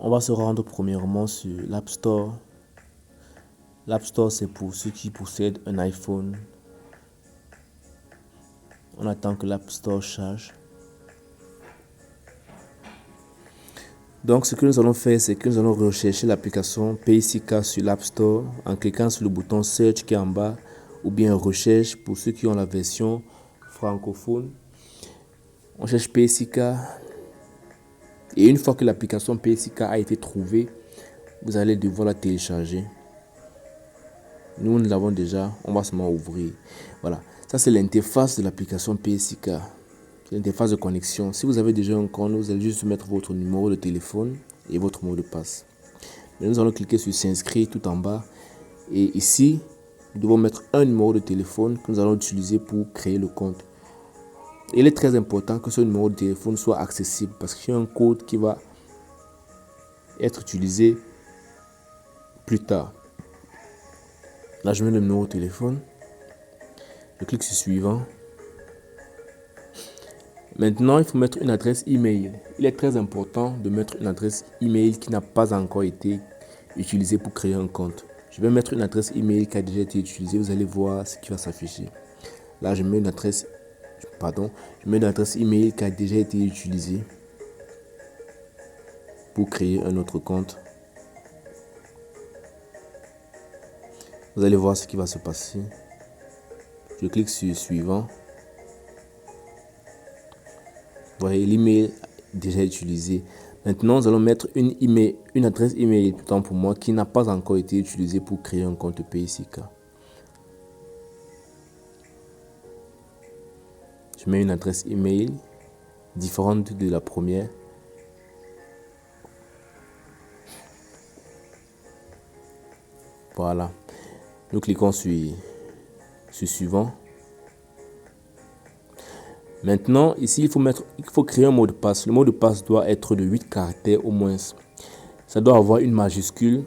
On va se rendre premièrement sur l'App Store. L'App Store, c'est pour ceux qui possèdent un iPhone. On attend que l'App Store charge. Donc, ce que nous allons faire, c'est que nous allons rechercher l'application PaySika sur l'App Store en cliquant sur le bouton Search qui est en bas ou bien Recherche pour ceux qui ont la version francophone. On cherche PaySika et une fois que l'application PaySika a été trouvée, vous allez devoir la télécharger. Nous l'avons déjà, on va seulement ouvrir. Voilà, ça c'est l'interface de l'application PaySika. L'interface de connexion. Si vous avez déjà un compte, vous allez juste mettre votre numéro de téléphone et votre mot de passe. Mais nous allons cliquer sur s'inscrire tout en bas. Et ici, nous devons mettre un numéro de téléphone que nous allons utiliser pour créer le compte. Il est très important que ce numéro de téléphone soit accessible parce qu'il y a un code qui va être utilisé plus tard. Là, je mets le numéro de téléphone. Je clique sur suivant. Maintenant, il faut mettre une adresse email. Il est très important de mettre une adresse email qui n'a pas encore été utilisée pour créer un compte. Je vais mettre une adresse email qui a déjà été utilisée. Vous allez voir ce qui va s'afficher. Là, je mets une adresse email qui a déjà été utilisée pour créer un autre compte. Vous allez voir ce qui va se passer. Je clique sur suivant. Vous voyez l'email déjà utilisé. Maintenant, nous allons mettre une adresse email, autant pour moi, qui n'a pas encore été utilisée pour créer un compte PaySika. Je mets une adresse email différente de la première. Voilà. Nous cliquons sur suivant. Maintenant, ici, il faut créer un mot de passe. Le mot de passe doit être de 8 caractères au moins. Ça doit avoir une majuscule.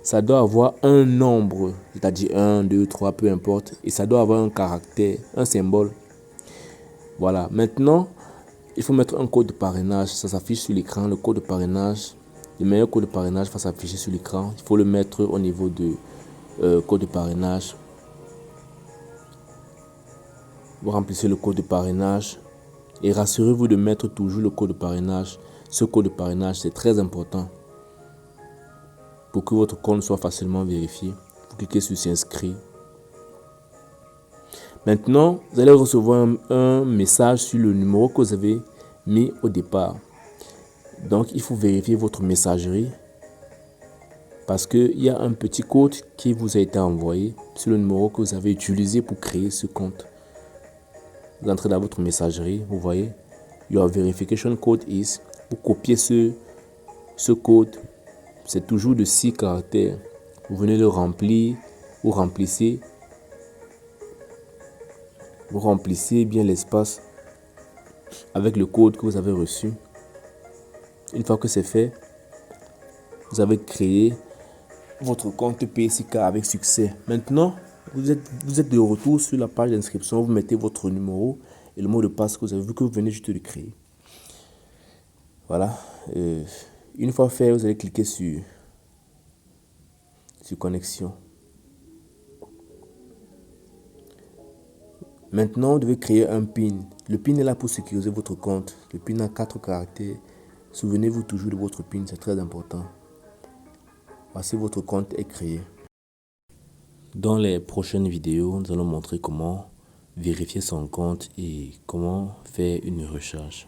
Ça doit avoir un nombre, c'est-à-dire 1, 2, 3, peu importe. Et ça doit avoir un caractère, un symbole. Voilà. Maintenant, il faut mettre un code de parrainage. Ça s'affiche sur l'écran. Le code de parrainage, le meilleur code de parrainage va s'afficher sur l'écran. Il faut le mettre au niveau de code de parrainage. Vous remplissez le code de parrainage et rassurez-vous de mettre toujours le code de parrainage. Ce code de parrainage, c'est très important pour que votre compte soit facilement vérifié. Vous cliquez sur s'inscrire. Maintenant, vous allez recevoir un message sur le numéro que vous avez mis au départ. Donc, il faut vérifier votre messagerie parce qu'il y a un petit code qui vous a été envoyé sur le numéro que vous avez utilisé pour créer ce compte. Vous entrez dans votre messagerie, vous voyez, your verification code is, vous copiez ce code, c'est toujours de 6 caractères. Vous venez le remplir, vous remplissez bien l'espace avec le code que vous avez reçu. Une fois que c'est fait, vous avez créé votre compte PaySika avec succès. Maintenant, vous êtes de retour sur la page d'inscription, vous mettez votre numéro et le mot de passe que vous avez vu que vous venez juste de créer. Voilà. Une fois fait, vous allez cliquer sur connexion. Maintenant, vous devez créer un PIN. Le PIN est là pour sécuriser votre compte. Le PIN a 4 caractères. Souvenez-vous toujours de votre PIN, c'est très important. Voici, votre compte est créé. Dans les prochaines vidéos, nous allons montrer comment vérifier son compte et comment faire une recharge.